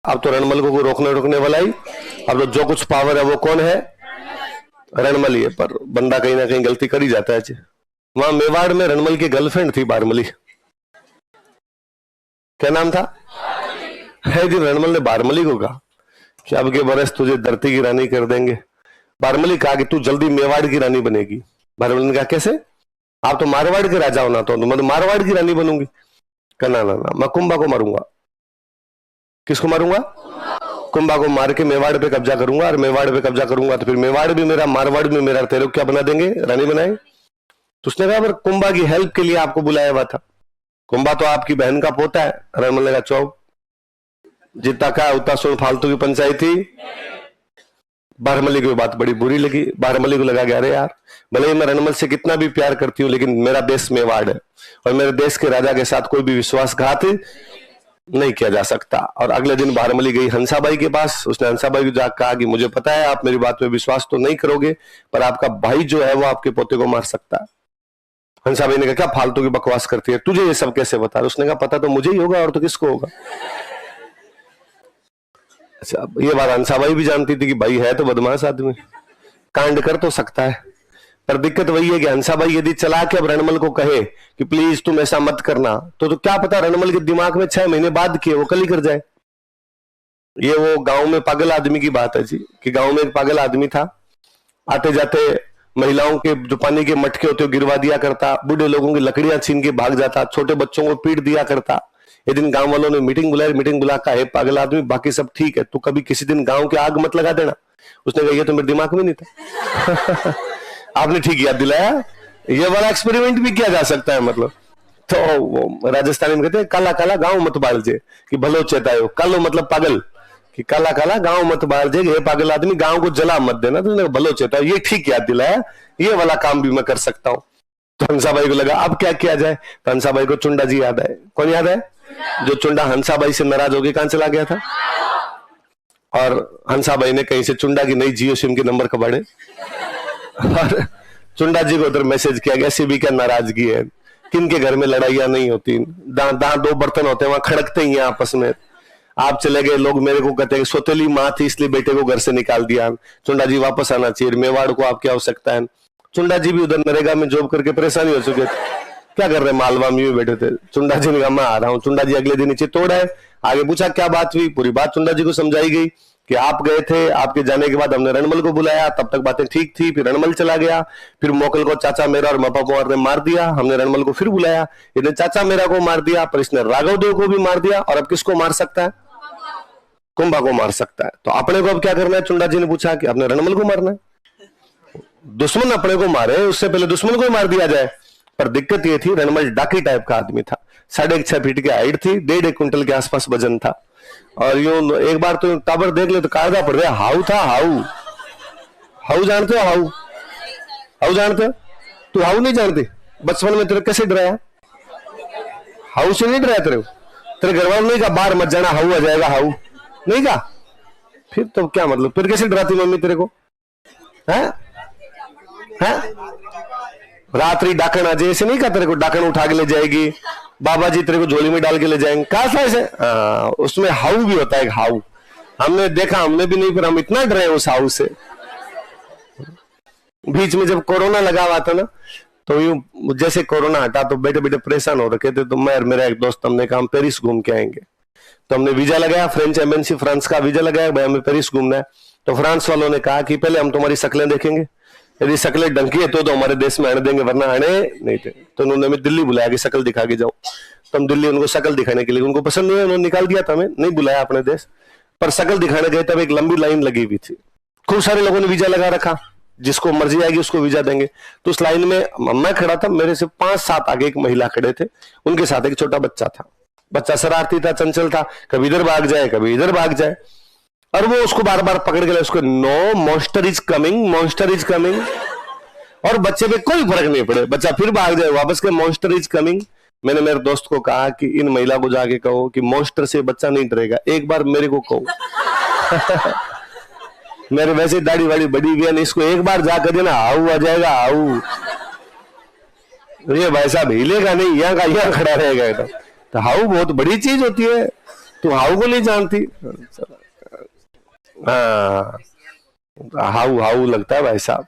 अब तो रणमल को रोकने रोकने वाला ही, अब तो जो कुछ पावर है वो कौन है, रणमल ही है। पर बंदा कहीं ना कहीं गलती कर ही जाता है। वहां मेवाड़ में रणमल की गर्लफ्रेंड थी बारमली, क्या नाम था है जी। रणमल ने बारमली को कहा कि अब के बरस तुझे धरती की रानी कर देंगे। बारमली कहा कि तू जल्दी मेवाड़ की रानी बनेगी। बारमली ने कहा कैसे, आप तो मारवाड़ के राजा होना, तो मैं तो मारवाड़ की रानी बनूंगी। कहना ना ना, मैं कुंभा को मारूंगा। किसको मारूंगा, कुंभा को मार के मेवाड़ पे कब्जा करूंगा, और मेवाड़ पे कब्जा करूंगा तो फिर मेवाड़ भी मेरा, मारवाड़ भी मेरा, तेरे को क्या बना देंगे, रानी बनाएंगे। तो उसने कहा पर कुंभा की हेल्प के लिए आपको बुलाया हुआ था, कुंभा तो आपकी बहन का पोता है। रणमल ने कहा चौप, जितना कहा उतना सुन, फालतू की पंचायती। बारमली को बात बड़ी बुरी लगी। बारमली को लगा कि अरे यार, भले मैं रणमल से कितना भी प्यार करती हूँ, लेकिन मेरा देश मेवाड़ है और मेरे देश के राजा के साथ कोई भी विश्वासघात नहीं किया जा सकता। और अगले दिन बारमली गई हंसाबाई के पास। उसने हंसाबाई को जाकर कहा कि मुझे पता है आप मेरी बात पे विश्वास तो नहीं करोगे, पर आपका भाई जो है वो आपके पोते को मार सकता है। हंसाबाई ने कहा क्या फालतू की बकवास करती है, तुझे ये सब कैसे बता। उसने कहा पता तो मुझे ही होगा और तो किसको होगा। अच्छा, ये बात हंसाबाई भी जानती थी कि भाई है तो बदमाश आदमी, कांड कर तो सकता है। पर दिक्कत वही है कि हंसाबाई यदि चला के अब रणमल को कहे कि प्लीज तुम ऐसा मत करना, तो क्या पता रणमल के दिमाग में 6 महीने बाद किए वो कल ही कर जाए। ये वो गांव में पागल आदमी की बात है जी, कि गांव में एक पागल आदमी था, आते जाते महिलाओं के जो पानी के मटके होते गिरवा दिया करता, बूढ़े लोगों की लकड़ियां छीन के भाग जाता, छोटे बच्चों को पीट दिया करता। एक दिन गांव वालों ने मीटिंग बुलाई, मीटिंग बुला कर है पागल आदमी बाकी सब ठीक है, तू कभी किसी दिन गांव की आग मत लगा देना। उसने कहा ये तो मेरे दिमाग में नहीं था। आपने ठीक याद दिलाया, ये वाला एक्सपेरिमेंट भी किया जा सकता है। मतलब तो वो राजस्थानी में कहते हैं काला काला गांव मत बालजे, कि भलो चेतायो। कालो मतलब पागल, कि काला काला गांव मत बालजे, हे पागल आदमी गांव को जला मत देना। तो भलो चेतायो, ये ठीक याद दिलाया, ये वाला काम भी मैं कर सकता हूँ। तो हंसाबाई को लगा अब क्या किया जाए। तो हंसाबाई को चुंडा जी याद आए। कौन याद है, जो चुंडा हंसाबाई से नाराज होकर कहां चला गया था, और हंसाबाई ने कहीं से चुंडा की नई जियो सिम के नंबर कबाड़े, और चुंडा जी को उधर मैसेज किया गया ऐसी भी क्या नाराजगी है, किनके घर में लड़ाइयां नहीं होती, दो बर्तन होते हैं वहां खड़कते ही हैं आपस में। आप चले गए, लोग मेरे को कहते हैं सोतेली माँ थी इसलिए बेटे को घर से निकाल दिया। चुंडा जी वापस आना चाहिए, मेवाड़ को आपकी आवश्यकता है। चुंडा जी भी उधर नरेगा में जॉब करके परेशानी हो चुके थे, क्या कर रहे मालवा में बैठे थे। चुंडा जी ने कहा मैं आ रहा हूँ। चुंडा जी अगले दिन नीचे तोड़ा है, आगे पूछा क्या बात हुई, पूरी बात चुंडा जी को समझाई गई कि आप गए थे, आपके जाने के बाद हमने रणमल को बुलाया, तब तक बातें ठीक थी, फिर रणमल चला गया, फिर मोकल को चाचा मेरा और मपा कुंवर ने मार दिया, हमने रणमल को फिर बुलाया, इसने चाचा मेरा को मार दिया, पर इसने राघव देव को भी मार दिया, और अब किसको मार सकता है, कुंभा को मार सकता है। तो अपने को अब क्या करना है, चुंडा जी ने पूछा कि अपने रणमल को मारना है। दुश्मन अपने को मारे उससे पहले दुश्मन को मार दिया जाए। पर दिक्कत ये थी रणमल डाकी टाइप का आदमी था, 6.5 फीट की हाइट थी, 1.5 क्विंटल के आसपास वजन था, और यूं एक बार तो टाबर देख ले तो कायदा पड़ गया। हाउ था, हाउ, हाउ जानते हो, हाउ, हाउ जानते हो, तू हाउ नहीं जानती, बचपन में तेरे कैसे डराया, हाउ से नहीं डराया तेरे घर वालों नहीं कहा बाहर मत जाना हाउ आ जाएगा, हाउ नहीं कहा, फिर तो क्या मतलब, फिर कैसे डराती मम्मी तेरे को, है रात्रि डाकन आ जाए ऐसे नहीं कहा तेरे को, डाकन उठा के ले जाएगी, बाबा जी तेरे को झोली में डाल के ले जाएंगे, कहा था ऐसे। उसमें हाउ भी होता है, हाउ हमने देखा, हमने भी नहीं, पर हम इतना डरे उस हाउ से। बीच में जब कोरोना लगा हुआ था ना, तो यूं जैसे कोरोना हटा तो बेटे बेटे परेशान हो रखे थे, तो मैं और मेरा एक दोस्त हमने कहा हम पेरिस घूम के आएंगे। तो हमने वीजा लगाया, फ्रेंच एमबेसी फ्रांस का वीजा लगाया, भाई हमें पेरिस घूमना है। तो फ्रांस वालों ने कहा कि पहले हम तुम्हारी शक्लें देखेंगे, यदि शक्लें डंकी है तो हमारे देश में आने देंगे, वरना आने नहीं थे। तो उन्होंने हमें दिल्ली बुलाया कि शक्ल दिखा के जाओ। तो हम दिल्ली उनको शक्ल दिखाने के लिए, उनको पसंद नहीं है, उन्होंने निकाल दिया था, हमें नहीं बुलाया अपने देश। पर शक्ल दिखाने गए तब एक लंबी लाइन लगी हुई थी, खूब सारे लोगों ने वीजा लगा रखा, जिसको मर्जी आएगी उसको वीजा देंगे। तो उस लाइन में मैं खड़ा था, मेरे से 5-7 आगे एक महिला खड़े थे, उनके साथ एक छोटा बच्चा था। बच्चा शरारती था, चंचल था, कभी इधर भाग जाए कभी इधर भाग जाए, और वो उसको बार बार पकड़ के उसको no monster is coming, monster is coming, और बच्चे पे कोई फर्क नहीं पड़े, बच्चा फिर भाग जाए वापस के मॉन्स्टर इज कमिंग। मैंने मेरे दोस्त को कहा कि इन महिला को जाके कहो कि मॉन्स्टर से बच्चा नहीं डरेगा, एक बार मेरे को कहो। मेरे वैसे दाढ़ी वाड़ी बड़ी हुई है, इसको एक बार जाकर देना हाउ आ जाएगा, हाउ। ये भाई साहब हिलेगा नहीं, यहाँ का यहाँ खड़ा रहेगा एकदम। तो हाउ बहुत बड़ी चीज होती है, तू हाउ को नहीं जानती? हाँ, हाउ हाउ लगता है भाई साहब।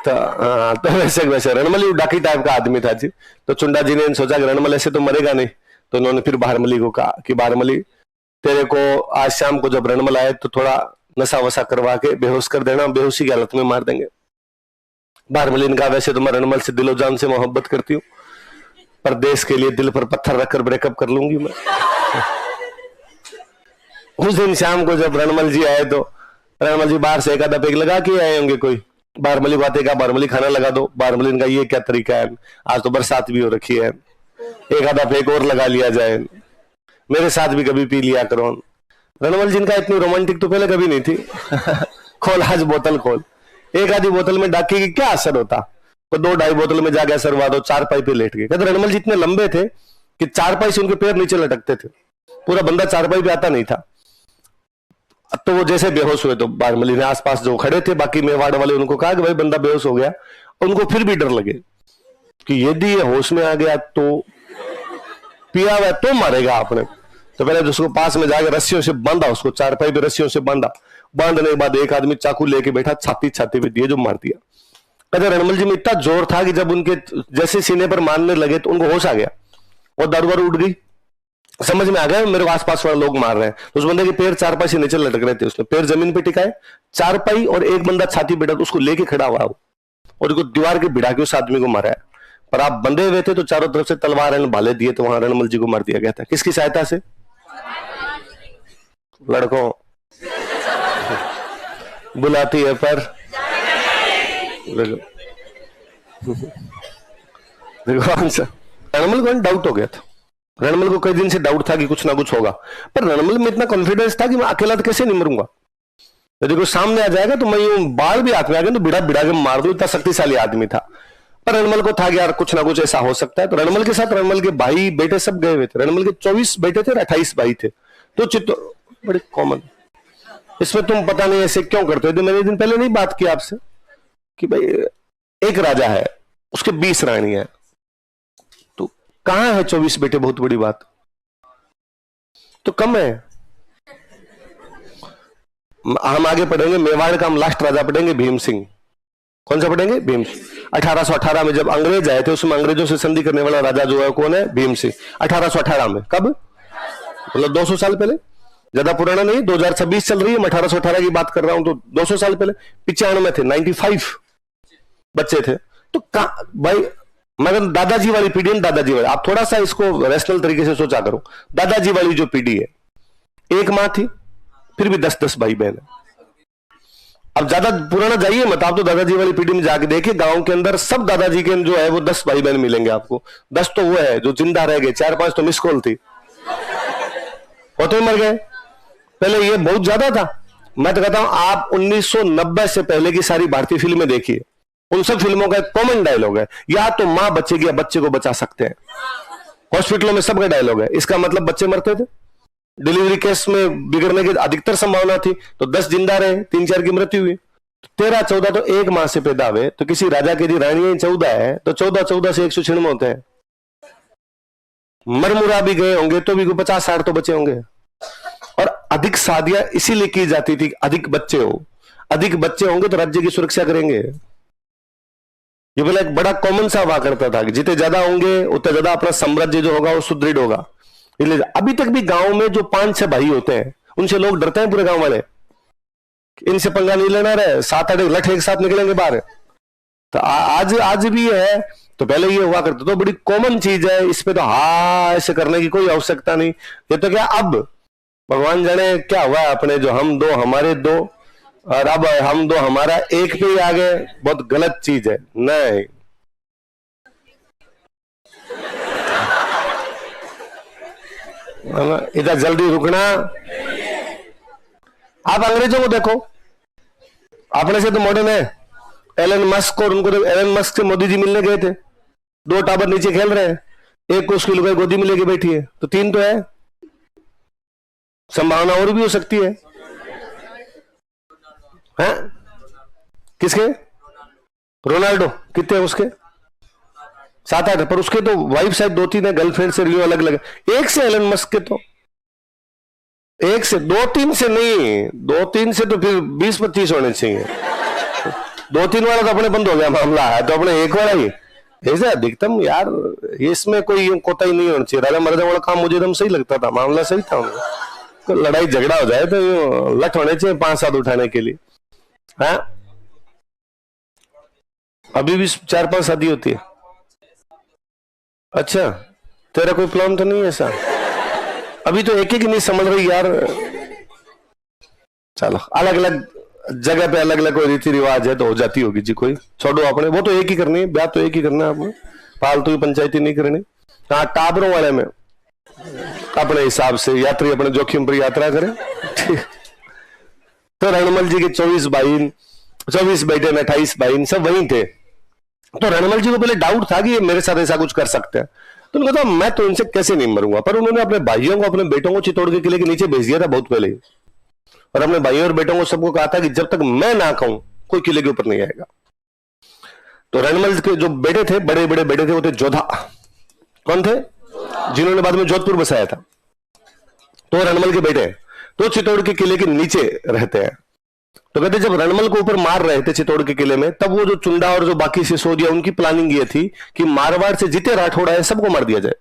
तो वैसे रणमली डाकी टाइप का आदमी था जी। तो चुंडा जी ने सोचा कि रणमल ऐसे तो मरेगा नहीं, तो उन्होंने फिर बारमली को कहा कि बारमली, तेरे को आज शाम को जब रणमल आए तो थोड़ा नशा वसा करवा के बेहोश कर देना, बेहोशी की हालत में मार देंगे। बारमली ने कहा, वैसे तो मैं रणमल से दिलो जान से मोहब्बत करती हूँ, पर देश के लिए दिल पर पत्थर रखकर ब्रेकअप कर लूंगी मैं। उस दिन शाम को जब रणमल जी आए तो रणमल जी बाहर से एक आधा पेग लगा के आए होंगे कोई। बारमली को आते कहा, बारमली खाना लगा दो। बारमली ने कहा, ये क्या तरीका है, आज तो बरसात भी हो रखी है, एक आधा पेग और लगा लिया जाए, मेरे साथ भी कभी पी लिया करो। रणमल जी का इतनी रोमांटिक तो पहले कभी नहीं थी। खोल आज बोतल खोल, एक आधी बोतल में डाकी की क्या असर होता, तो 2-2.5 बोतल में जाके असर हुआ, दो 4 पाई पे लेट गए। कहते रणमल जी इतने लंबे थे कि 4 पाई से उनके पैर नीचे लटकते थे, पूरा बंदा 4 पाई पे आता नहीं था। तो वो जैसे बेहोश हुए तो बारमली ने आसपास जो खड़े थे बाकी मेवाड़ वाले उनको कहा कि भाई बंदा बेहोश हो गया। उनको फिर भी डर लगे कि यदि ये होश में आ गया तो पिया हुआ तो मारेगा आपने। तो पहले उसको पास में जाकर रस्सियों से बांधा, उसको 4 पाई पे रस्सियों से बांधा। बांधने के बाद एक आदमी चाकू लेके बैठा, छाती छाती पे दिए जो मार दिया। कहते रणमल जी में इतना जोर था कि जब उनके जैसे सीने पर मारने लगे तो उनको होश आ गया और दारू वारू उठ गई, समझ में आ गया मेरे को आसपास वाले लोग मार रहे हैं। तो उस बंदे के पैर 4 पाई से नीचे लटक रहे थे, उसने पैर जमीन पे टिकाए, 4 पाई और एक बंदा छाती बैठा, तो उसको लेके खड़ा हुआ और उसको दीवार के भिड़ा के उस आदमी को मारा है। पर आप बंधे हुए थे तो चारों तरफ से तलवार भाले दिए, तो वहां रणमल जी को मार दिया गया था। किसकी सहायता से? लड़कों बुलाती है पर रणमल को डाउट हो गया था। रणमल को कई दिन से डाउट था कि कुछ ना कुछ होगा, पर रणमल में इतना कॉन्फिडेंस था कि मैं अकेला तो कैसे नहीं मरूंगा, यदि कोई सामने आ जाएगा तो मैं यूं बाल भी हाथ में आ गए तो बिड़ा बिड़ा के मार दूं, इतना शक्तिशाली आदमी था। पर रणमल को था कि यार कुछ ना कुछ ऐसा हो सकता है। तो रणमल के साथ रणमल के भाई बेटे सब गए हुए थे। रणमल के 24 बेटे थे, 28 भाई थे। तो चित्त बड़ी कॉमन, इसमें तुम पता नहीं ऐसे क्यों करते हो। मैंने दिन पहले नहीं बात की आपसे कि भाई एक राजा है, उसके 20 रानी है, तो कहां है 24 बेटे? बहुत बड़ी बात तो कम है। हम आगे पढ़ेंगे, मेवाड़ का हम लास्ट राजा पढ़ेंगे भीम सिंह। कौन सा पढ़ेंगे? भीम सिंह। 1818 में जब अंग्रेज आए थे उसमें अंग्रेजों से संधि करने वाला राजा जो है कौन है? भीम सिंह। 1818 में, कब? मतलब 200 साल पहले, ज्यादा पुराना नहीं, 2026 चल रही है, मैं 1818 की बात कर रहा हूं, तो 200 साल पहले 95 में थे, 95 बच्चे थे। तो भाई मगर दादाजी वाली पीढ़ी, दादाजी वाली, आप थोड़ा सा इसको रैशनल तरीके से सोचा करो। दादाजी वाली जो पीढ़ी है, एक मां थी, फिर भी 10-10 भाई बहन है। अब ज्यादा पुराना जाइए मत, आप तो दादाजी वाली पीढ़ी में जाके देखिए, गांव के अंदर सब दादाजी के जो है वो 10 भाई बहन मिलेंगे आपको। 10 तो वो है जो जिंदा रह गए, 4-5 तो मिस कॉल थी, होते मर गए। पहले ये बहुत ज्यादा था। मैं तो कहता हूं आप 1990 से पहले की सारी भारतीय फिल्में देखिए, उन सब फिल्मों का एक कॉमन डायलॉग है, या तो मां बचेगी या बच्चे को बचा सकते हैं। हॉस्पिटलों में सबका डायलॉग है, इसका मतलब बच्चे मरते थे। डिलीवरी केस में बिगड़ने की अधिकतर संभावना थी, तो 10 जिंदा रहे, 3-4 की मृत्यु हुई। 13-14 तो एक मां से पैदा हुए। तो किसी राजा की रानियां 14 है, तो 14-14 से 196 होते हैं। मरमुरा भी गए होंगे तो भी 50-60 तो बचे होंगे। और अधिक शादियां इसीलिए की जाती थी, अधिक बच्चे हो, अधिक बच्चे होंगे तो राज्य की सुरक्षा करेंगे। ये बोला एक बड़ा कॉमन सा हुआ करता था कि जितने ज्यादा होंगे उतना ज्यादा अपना साम्राज्य जो होगा वो सुदृढ़ होगा। इसलिए अभी तक भी गांव में जो 5-6 भाई होते हैं उनसे लोग डरते हैं, पूरे गांव वाले, इनसे पंगा नहीं लेना रहे, 7-8 लठ एक साथ निकलेंगे बाहर। तो आज भी है। तो पहले ये हुआ करता, तो बड़ी कॉमन चीज है, इस पे तो ऐसे करने की कोई आवश्यकता नहीं। ये तो क्या अब भगवान जाने क्या हुआ अपने, जो हम दो हमारे दो, और अब हम दो हमारा एक पे ही आ गए। बहुत गलत चीज है। नहीं, इधर जल्दी रुकना। आप अंग्रेजों को देखो, अपने से तो मॉडर्न है। एलन मस्क, और उनको तो एलन मस्क से मोदी जी मिलने गए थे, 2 टावर नीचे खेल रहे हैं, एक को उसकी लुगाई गोदी में लेके बैठी है, तो 3 तो है। संभावना और भी हो सकती है। हैं? किसके? रोनाल्डो कितने उसके? 7-8, पर उसके तो वाइफ शायद 2-3 है, गर्लफ्रेंड से रियो अलग अलग। एक से एलन मस्क के तो एक से, दो तीन से नहीं, दो तीन से तो फिर 20-25 होने चाहिए। दो तीन वाला तो अपने बंद हो गया मामला है, तो अपने एक वाला ही ऐसा अधिकतम यार। इसमें कोई कोताही नहीं होनी चाहिए। राजा महाराजा वाला काम मुझे एकदम सही लगता था, मामला सही था उनका। तो लड़ाई झगड़ा हो जाए तो लठ होने चाहिए 5-7 उठाने के लिए। हाँ, अभी भी 4-5 शादी होती है। अच्छा, तेरा कोई प्लान तो नहीं है ऐसा? अभी तो एक ही नहीं समझ रही यार। चलो, अलग अलग जगह पे अलग अलग कोई रीति रिवाज है तो हो जाती होगी जी। कोई छोड़ो, अपने वो तो एक ही करनी है, ब्याह तो एक ही करना है आपने, फालतू की पंचायती नहीं करनी। हाँ, टाबरों वाले में अपने हिसाब से यात्री अपने जोखिम पर यात्रा करें। तो रणमल जी के 24 भाई, 24 बेटे में 28 भाई सब वहीं थे। तो रणमल जी को पहले डाउट था कि ये मेरे साथ ऐसा कुछ कर सकते हैं। तो उन्होंने कहा मैं तो इनसे कैसे नहीं मरूंगा, पर उन्होंने अपने भाइयों को, अपने बेटों को चित्तौड़ के किले के नीचे भेज दिया था बहुत पहले ही। और अपने भाइयों और बेटों को सबको कहा था कि जब तक मैं ना कहूं कोई किले के ऊपर नहीं आएगा। तो रणमल के जो बेटे थे, बड़े बड़े बेटे थे, वो थे जोधा। कौन थे? जिन्होंने बाद में जोधपुर बसाया था। तो रणमल के बेटे तो चित्तौड़ के किले के नीचे रहते हैं। तो कहते जब रणमल को ऊपर मार रहे थे चित्तौड़ के किले में, तब वो जो चुंडा और जो बाकी सिसोदिया, उनकी प्लानिंग ये थी कि मारवाड़ से जितने राठौड़ आए सबको मार दिया जाए।